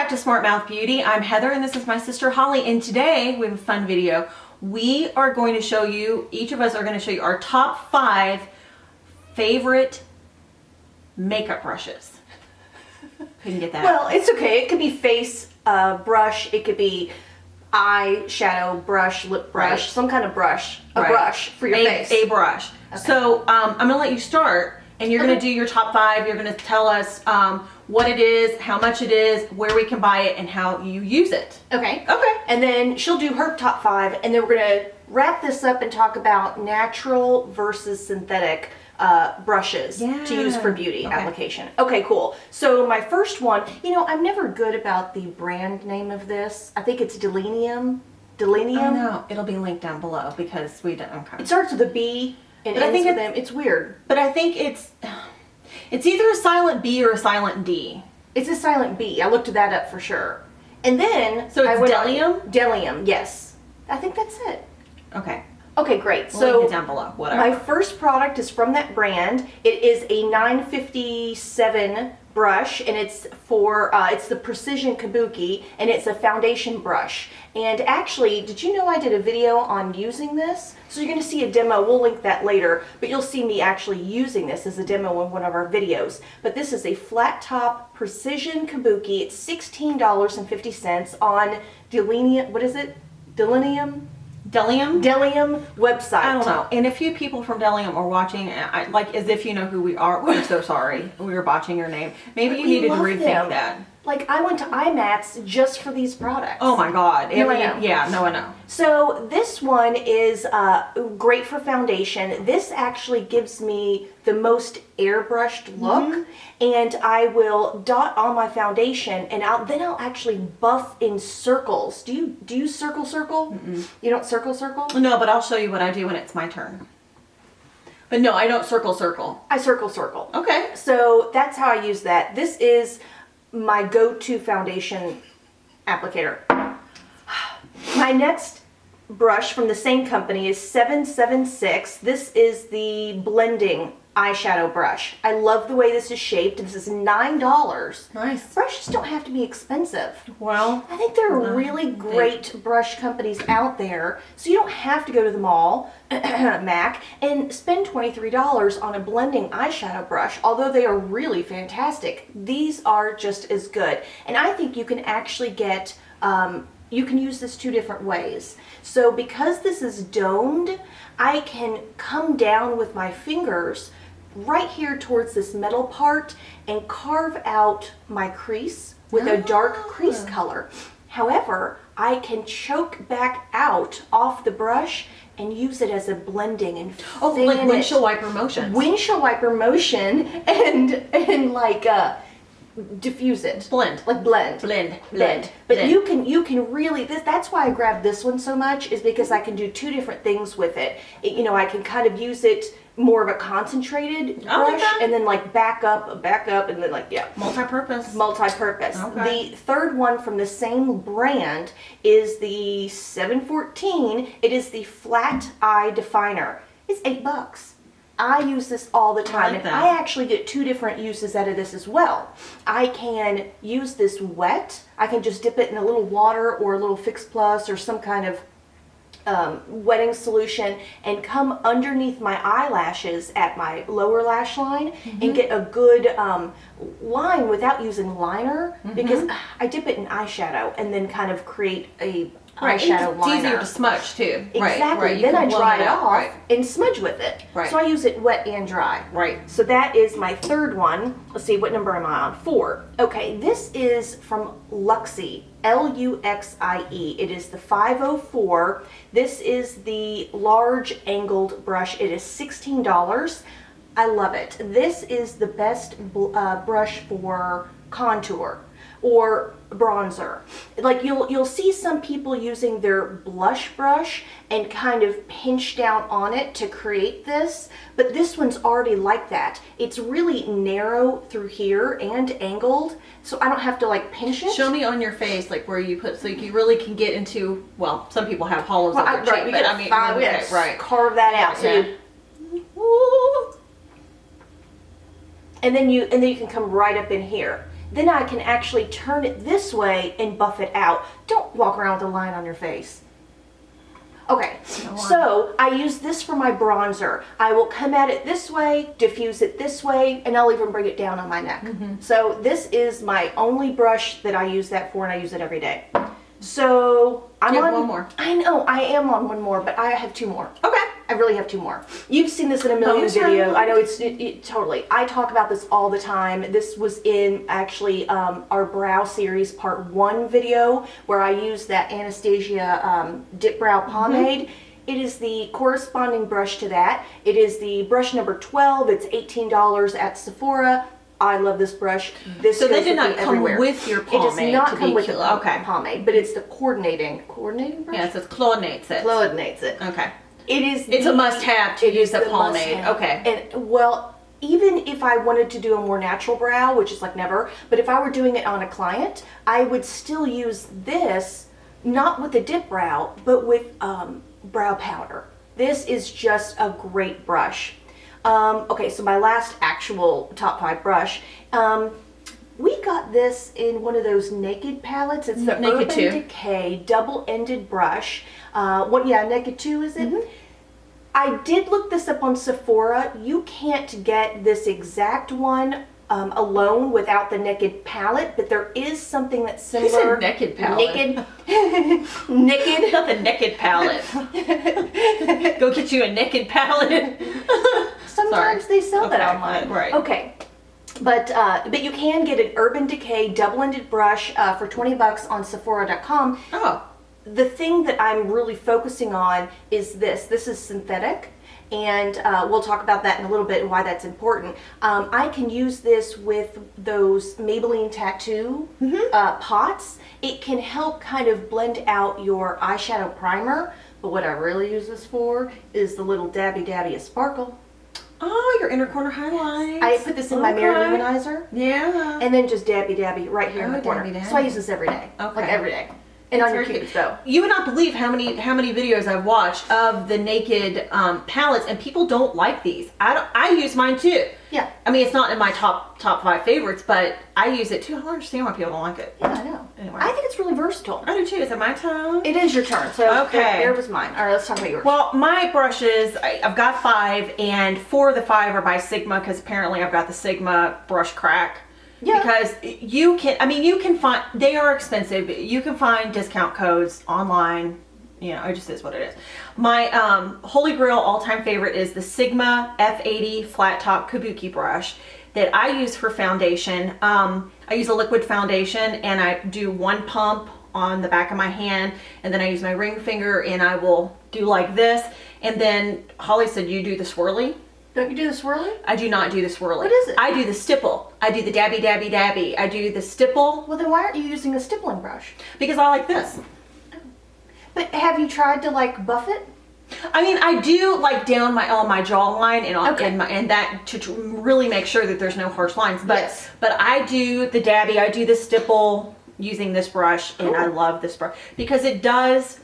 back to Smart Mouth Beauty. I'm Heather and this is my sister Holly, and today we have a fun video. We are going to show you, each of us are going to show you our top 5 favorite makeup brushes. Couldn't get that. Well, it's okay. It could be face brush, it could be eyeshadow brush, lip brush, some kind of brush, a brush for your face. A brush. Okay. So I'm going to let you start, and you're going to do your top 5. You're going to tell us what it is, how much it is, where we can buy it, and how you use it. Okay. Okay. And then she'll do her top 5, and then we're going to wrap this up and talk about natural versus synthetic brushes to use for beauty application. Okay, cool. So my first one, you know, I'm never good about the brand name of this. I think it's Bedellium. Bedellium? Oh, no, it'll be linked down below because we don't. Okay. It starts with a B and ends with M. It's weird. But I think it's either a silent B or a silent D. It's a silent B. I looked that up for sure. And then so it's Bdellium? Bdellium, yes. I think that's it. Okay. Okay, great. We'll so link it down below. Whatever. My first product is from that brand. It is a 957 brush, and it's for it's the Precision Kabuki, and it's a foundation brush. And actually, did you know I did a video on using this? So you're going to see a demo. We'll link that later, but you'll see me actually using this as a demo in one of our videos. But this is a flat top Precision Kabuki. It's $16.50 on Bdellium. What is it? Bdellium website. I don't know. And a few people from Bdellium are watching, like as if you know who we are. We're so sorry. We were botching your name. Maybe you needed to rethink that. Like, I went to IMATS just for these products. Oh my God. No, I know. Yeah, no, I know. So this one is great for foundation. This actually gives me the most airbrushed look, and I will dot on my foundation, and then I'll actually buff in circles. Do you circle? You don't circle? No, but I'll show you what I do when it's my turn. But no, I don't circle. I circle. Okay. So that's how I use that. This is my go-to foundation applicator. My next brush from the same company is 776. This is the blending eyeshadow brush. I love the way this is shaped. This is $9. Nice. Brushes don't have to be expensive. Well, I think there are really great brush companies out there, so you don't have to go to the mall, MAC, and spend $23 on a blending eyeshadow brush. Although they are really fantastic, these are just as good. And I think you can actually get, you can use this 2 different ways. So because this is domed, I can come down with my fingers right here towards this metal part and carve out my crease with a dark crease color. However, I can choke back out off the brush and use it as a blending and like windshield wiper motion. Windshield wiper motion and like diffuse it. Blend. But you can really, that's why I grabbed this one so much, is because I can do 2 different things with it. You know, I can kind of use it more of a concentrated brush, and then like back up, and then like, Multi-purpose. Okay. The third one from the same brand is the 714. It is the flat eye definer. It's $8. I use this all the time, and I actually get 2 different uses out of this as well. I can use this wet. I can just dip it in a little water or a little Fix Plus or some kind of wetting solution and come underneath my eyelashes at my lower lash line and get a good line without using liner, because I dip it in eyeshadow and then kind of create a eyeshadow liner. It's easier to smudge too. Exactly. Then I dry it off and smudge with it. So I use it wet and dry. So that is my third one. Let's see, what number am I on? 4. Okay, this is from Luxie. Luxie. It is the 504. This is the large angled brush. It is $16. I love it. This is the best brush for contour or bronzer. Like you'll see some people using their blush brush and kind of pinch down on it to create this, but this one's already like that. It's really narrow through here and angled, so I don't have to like pinch it. Show me on your face like where you put, so you really can get into, well, some people have hollows of their cheek, but I mean, carve that out. So you, and then you can come right up in here. then I can actually turn it this way and buff it out. Don't walk around with a line on your face. Okay, so I use this for my bronzer. I will come at it this way, diffuse it this way, and I'll even bring it down on my neck. So this is my only brush that I use that for, and I use it every day. So I'm on one more. I know, I am on one more, but I have two more. Okay. I really have two more. You've seen this in a million videos. I know it's totally. I talk about this all the time. This was in actually our brow series part 1 video where I used that Anastasia dip brow pomade. It is the corresponding brush to that. It is the brush number 12. It's $18 at Sephora. I love this brush. This so goes they did not with come everywhere. with your pomade. It does not come with the okay. pomade, but it's the coordinating brush. Yeah, it says coordinates it. Coordinates it. Okay. It's a must-have to use the pomade. Okay. And well, even if I wanted to do a more natural brow, which is like never, but if I were doing it on a client, I would still use this, not with the dip brow, but with brow powder. This is just a great brush. Okay, so my last actual top 5 brush. We got this in one of those Naked palettes. It's the Naked Urban 2. Decay double-ended brush. Naked 2 is it? I did look this up on Sephora. You can't get this exact one alone without the Naked palette, but there is something that's similar. You said Naked palette. Naked. Naked. Not the Naked palette. Go get you a Naked palette. Sometimes they sell that online. Right. Okay. But you can get an Urban Decay double-ended brush for $20 on Sephora.com. Oh. The thing that I'm really focusing on is this. This is synthetic, and we'll talk about that in a little bit and why that's important. I can use this with those Maybelline tattoo pots. It can help kind of blend out your eyeshadow primer, but what I really use this for is the little dabby of sparkle. Oh, your inner corner highlights. I put this in my mirror luminizer. Yeah. And then just dabby right here in the corner. Dabby. So I use this every day. Okay. Like every day. And on your cubes though. You would not believe how many videos I've watched of the Naked palettes, and people don't like these. I use mine too. Yeah. I mean, it's not in my top 5 favorites, but I use it too. I don't understand why people don't like it. Yeah, I know. Anyway. I think it's really versatile. I do too. Is it my turn? It is your turn. So okay. There was mine. All right, let's talk about yours. Well, my brushes, I've got 5, and 4 of the 5 are by Sigma, because apparently I've got the Sigma brush crack. Yeah. Because you can find, they are expensive, but you can find discount codes online. You know, it just is what it is. My Holy Grail all-time favorite is the Sigma F80 flat top Kabuki brush that I use for foundation. I use a liquid foundation, and I do 1 pump on the back of my hand, and then I use my ring finger, and I will do like this. And then Holly said, you do the swirly. Don't you do the swirly? I do not do the swirly. What is it? I do the stipple. I do the dabby. I do the stipple. Well, then why aren't you using a stippling brush? Because I like this. But have you tried to like buff it? I mean, I do like down on my jawline and on and that to really make sure that there's no harsh lines. But but I do the dabby. I do the stipple using this brush, and I love this brush because it does.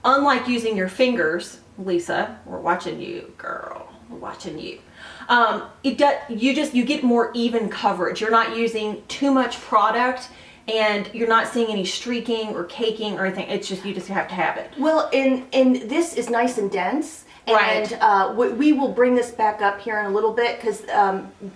Unlike using your fingers. Lisa, we're watching you, girl. We're watching you. It does. You get more even coverage. You're not using too much product, and you're not seeing any streaking or caking or anything. It's just you just have to have it. Well, and this is nice and dense. And we will bring this back up here in a little bit because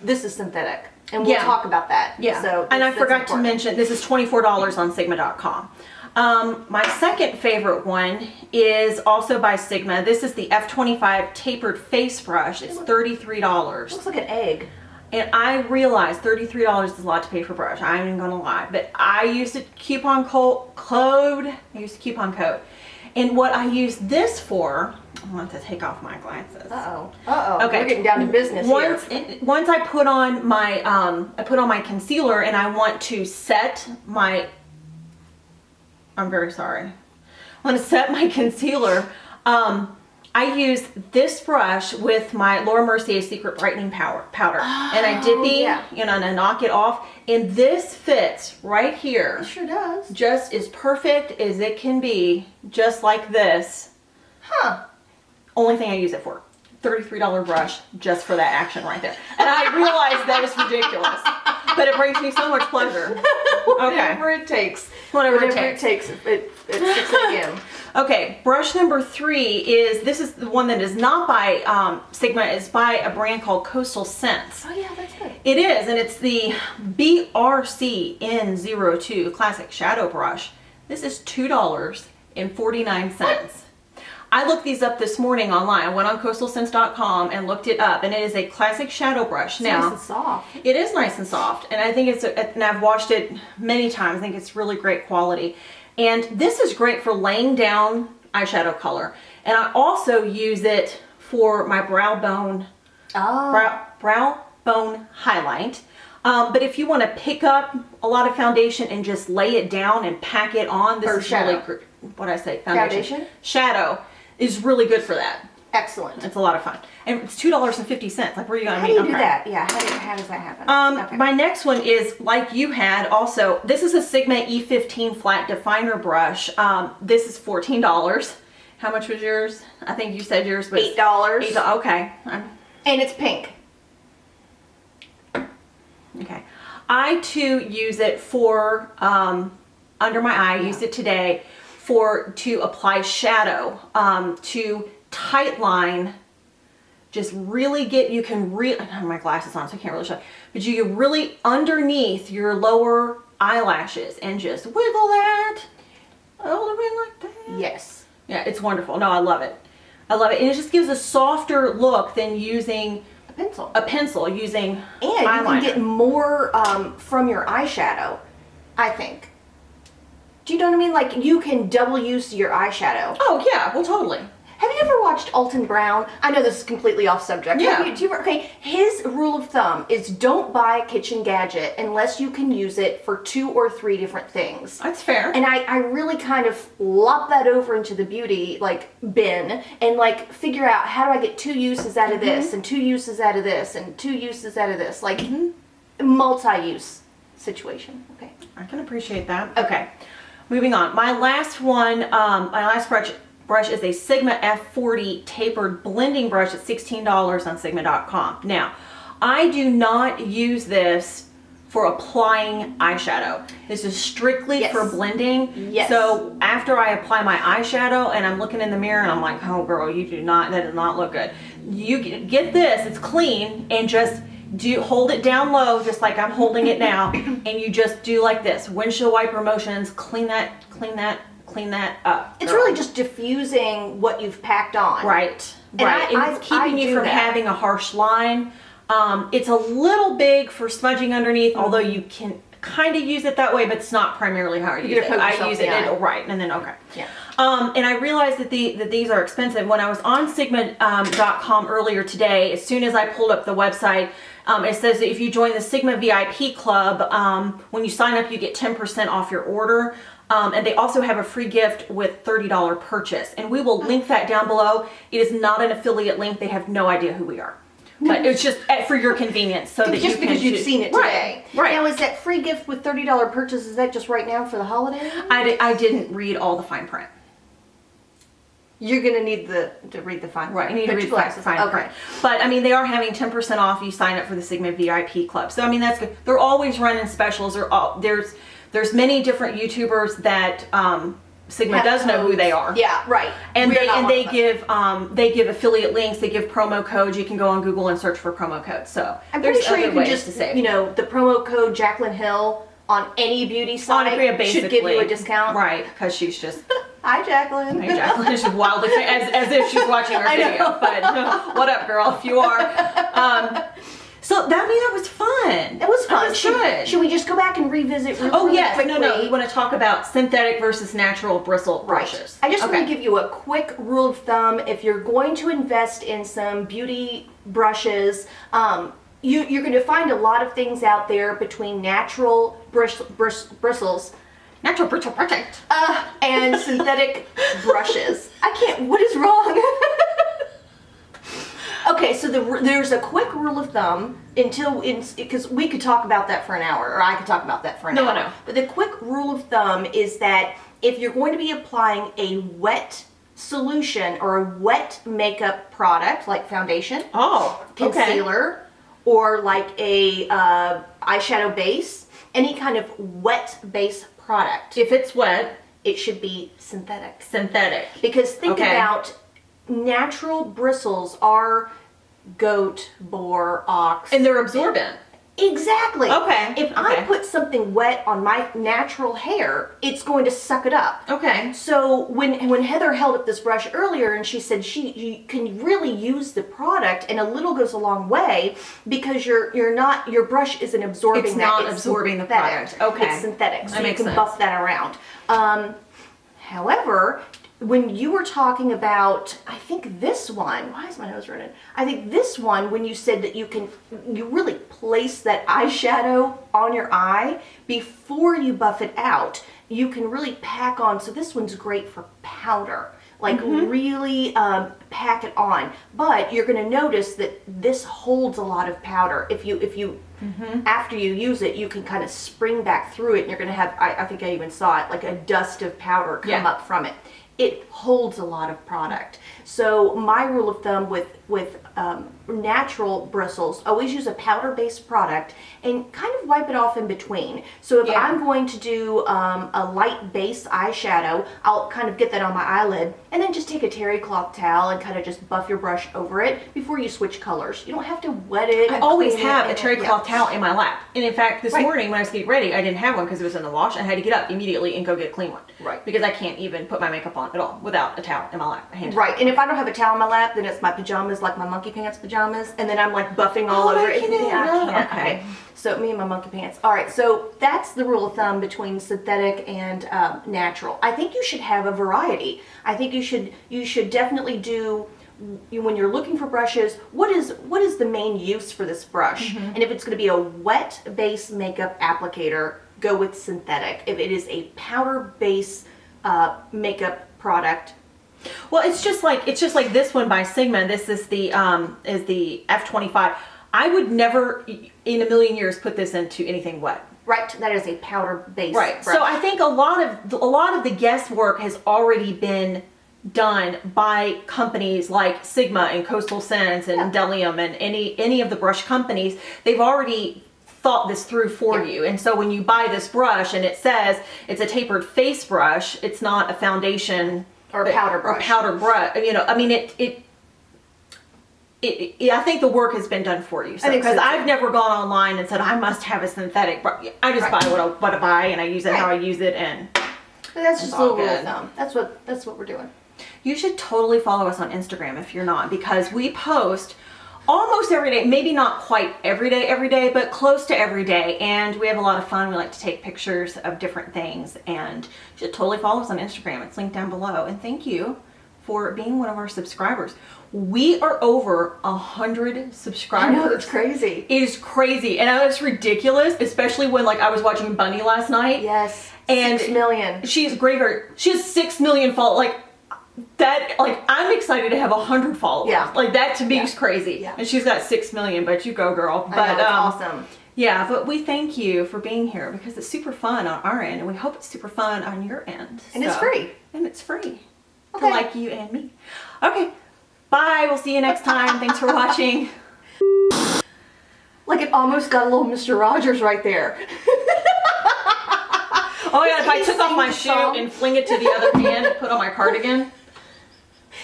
this is synthetic, and we'll talk about that. Yeah. So and I forgot to mention this is $24 on Sigma.com. My second favorite one is also by Sigma. This is the F25 Tapered Face Brush. It's $33. Looks like an egg. And I realize $33 is a lot to pay for brush. I ain't gonna lie. But I used a coupon code. And what I use this for, I want to take off my glasses. Okay. We're getting down to business here. Once I put on my concealer and I want to set my I'm very sorry. I want to set my concealer. I use this brush with my Laura Mercier Secret Brightening Powder. And I dippy, and I knock it off. And this fits right here. It sure does. Just as perfect as it can be, just like this. Huh. Only thing I use it for. $33 brush just for that action right there. And I realize that is ridiculous, but it brings me so much pleasure. Whatever it takes. Whatever it takes. It sticks again. Okay, brush number 3 this is the one that is not by Sigma, it's by a brand called Coastal Scents. Oh yeah, that's good. It is, and it's the BRC N02 Classic Shadow Brush. This is $2.49. I looked these up this morning online. I went on coastalscents.com and looked it up, and it is a classic shadow brush. It's nice and soft. It is nice and soft, and I think and I've washed it many times. I think it's really great quality. And this is great for laying down eyeshadow color. And I also use it for my brow bone highlight. But if you want to pick up a lot of foundation and just lay it down and pack it on, this is really great. What I say? Foundation? Shadow is really good for that. Excellent. It's a lot of fun. And it's $2.50. Like, where are you going to How do you do that? Yeah, how does that happen? My next one is, like you had also, this is a Sigma E15 flat definer brush. This is $14. How much was yours? I think you said yours was $8. $8. Okay. And it's pink. Okay. I too use it for under my eye. I used it today to apply shadow, to tight line. Just really I have my glasses on, so I can't really show, but you can really underneath your lower eyelashes and just wiggle that all the way like that. Yes. Yeah, it's wonderful. No, I love it. I love it. And it just gives a softer look than using a pencil using eyeliner. You can get more from your eyeshadow, I think. Do you know what I mean? Like, you can double use your eyeshadow. Oh yeah, well totally. Have you ever watched Alton Brown? I know this is completely off subject. Yeah. Okay, his rule of thumb is don't buy a kitchen gadget unless you can use it for 2 or 3 different things. That's fair. And I really kind of lop that over into the beauty bin and figure out, how do I get 2 uses out of this and 2 uses out of this and 2 uses out of this, multi-use situation. Okay. I can appreciate that. Okay. Moving on. My last one, my last brush is a Sigma F40 tapered blending brush at $16 on sigma.com. Now, I do not use this for applying eyeshadow. This is strictly for blending. Yes. So after I apply my eyeshadow and I'm looking in the mirror and I'm like, oh girl, that does not look good. You get this, it's clean, and just hold it down low, just like I'm holding it now, and you just do like this, windshield wiper motions, clean that up. It's really just diffusing what you've packed on. Right. And it's keeping you from having a harsh line. It's a little big for smudging underneath, although you can kind of use it that way, but it's not primarily how I use it. I use it, right, and then, okay. Yeah. And I realized that these are expensive. When I was on Sigma.com earlier today, as soon as I pulled up the website, it says that if you join the Sigma VIP club, when you sign up, you get 10% off your order. And they also have a free gift with $30 purchase. And we will link that down below. It is not an affiliate link. They have no idea who we are. But it's just for your convenience, so that just because you've seen it today. Right. Now, is that free gift with $30 purchase, is that just right now for the holiday? I didn't read all the fine print. You're going to need to read the fine print. Right, you need to read the fine print. But, I mean, they are having 10% off if you sign up for the Sigma VIP club. So, I mean, that's good. They're always running specials. There's many different YouTubers that Sigma does know who they are. Yeah, right. And they give affiliate links. They give promo codes. You can go on Google and search for promo codes. So I'm pretty sure you can just the promo code Jaclyn Hill on any beauty site should give you a discount. Right, because she's just. Hi, Jaclyn. Hey, Jaclyn. She's wildly as if she's watching our video. But what up, girl? If you are. So that was fun. It was fun. Should we just go back and revisit really quickly? No. We want to talk about synthetic versus natural bristle brushes. I just want to give you a quick rule of thumb. If you're going to invest in some beauty brushes, you're going to find a lot of things out there between natural bristles. Natural bristle project. And synthetic brushes. What is wrong? Okay, so there's a quick rule of thumb because we could talk about that for an hour, or I could talk about that for an hour. No. But the quick rule of thumb is that if you're going to be applying a wet solution or a wet makeup product like foundation, Oh, okay. concealer, or like a eyeshadow base, any kind of wet base product. If it's wet, it should be synthetic. Synthetic. Because think about natural bristles are goat, boar, ox. And they're absorbent. Exactly. Okay. If I put something wet on my natural hair, it's going to suck it up. Okay. So when Heather held up this brush earlier and she said you can really use the product and a little goes a long way because your brush isn't absorbing it's not absorbing the product. Okay. It's synthetic. So that you can sense. buff that around. However, when you were talking about, I think this one, why is my nose running? I think this one, when you said that you really place that eyeshadow on your eye before you buff it out, you can really pack on. So this one's great for powder, like really pack it on. But you're going to notice that this holds a lot of powder. If you after you use it, you can kind of spring back through it, and you're going to have, I think I even saw it, like a dust of powder come up from it. It holds a lot of product. So my rule of thumb with natural bristles, always use a powder-based product and kind of wipe it off in between. So if I'm going to do a light base eyeshadow, I'll kind of get that on my eyelid and then just take a terry cloth towel and kind of just buff your brush over it before you switch colors. You don't have to wet it. I always have a terry cloth towel in my lap. And in fact, this morning when I was getting ready, I didn't have one because it was in the wash. I had to get up immediately and go get a clean one. Right. Because I can't even put my makeup on at all without a towel in my lap. Right. And if I don't have a towel in my lap, then it's my pajamas, like my monkey pants pajamas, and then I'm like buffing all over it. I can't. Okay. So me and my monkey pants. All right. So that's the rule of thumb between synthetic and natural. I think you should have a variety. I think you should definitely do, when you're looking for brushes, what is the main use for this brush? And if it's going to be a wet base makeup applicator, go with synthetic. If it is a powder base makeup product, well, it's just like this one by Sigma. This is the F25. I would never in a million years put this into anything wet. Right, that is a powder base. Right. brush. So I think a lot of the guesswork has already been done by companies like Sigma and Coastal Scents and Bdellium and any of the brush companies. They've already thought this through for you. And so when you buy this brush and it says it's a tapered face brush, it's not a foundation or powder brush. Or powder brush. You know, I mean, I think the work has been done for you. Because I've never gone online and said I must have a synthetic brush. I just buy what I buy and I use it how I use it, and that's just a little rule of thumb. That's what we're doing. You should totally follow us on Instagram if you're not, because we post almost every day, maybe not quite every day, but close to every day. And we have a lot of fun. We like to take pictures of different things, and you should totally follow us on Instagram. It's linked down below. And thank you for being one of our subscribers. We are over 100 subscribers. I know, it's crazy. It is crazy. And it's ridiculous, especially when I was watching Bunny last night. Yes. And 6 million. She's great. She has 6 million followers. I'm excited to have 100 followers. Yeah. That to me is crazy. Yeah. And she's got 6 million, but you go, girl. I know, it's awesome. Yeah, but we thank you for being here because it's super fun on our end, and we hope it's super fun on your end. And it's free. And it's free. To like you and me. Okay. Bye. We'll see you next time. Thanks for watching. It almost got a little Mr. Rogers right there. Oh yeah, if I took off my shoe and fling it to the other hand and put on my cardigan.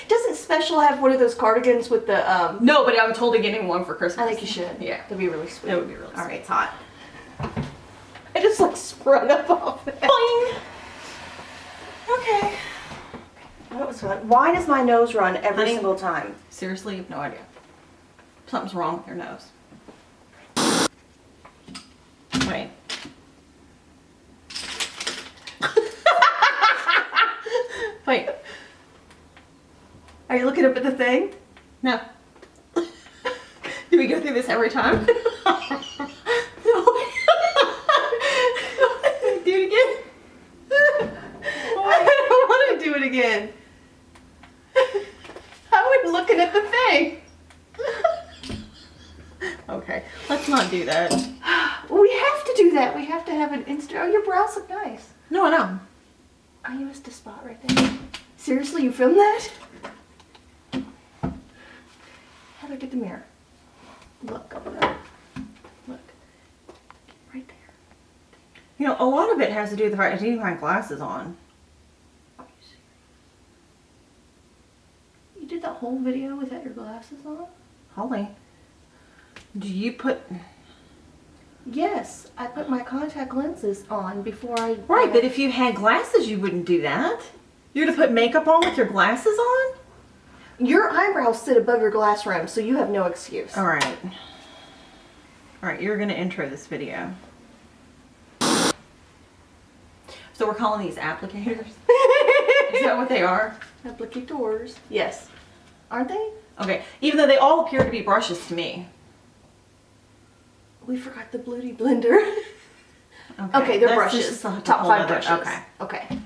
Doesn't Special have one of those cardigans with the No, but I'm totally getting one for Christmas. I think you should. Yeah. That'd be really sweet. That would be really sweet. All right, it's hot. I just sprung up off that. Boing. Okay. That was fun. Why does my nose run every single time? Seriously, you have no idea. Something's wrong with your nose. Wait. Wait. Are you looking up at the thing? No. Do we go through this every time? No. Do it again? I don't want to do it again. I was looking at the thing. Okay, let's not do that. We have to do that. We have to have an Insta. Oh, your brows look nice. No, I know. I used a spot right there. Seriously, you filmed that? Heather, get the mirror. Look over there. Look. Right there. You know, a lot of it has to do with the fact I didn't have glasses on. Are you serious? You did that whole video without your glasses on? Holly, do you put... Yes, I put my contact lenses on before I... Right, but if you had glasses, you wouldn't do that. You're to put makeup on with your glasses on? Your eyebrows sit above your glass rim, so you have no excuse. All right. All right, you're going to intro this video. So we're calling these applicators? Is that what they are? Applicators. Yes. Aren't they? Okay, even though they all appear to be brushes to me. We forgot the Beauty Blender. Okay, they're that's brushes. just a Top whole 5 other- brushes. Okay. Okay.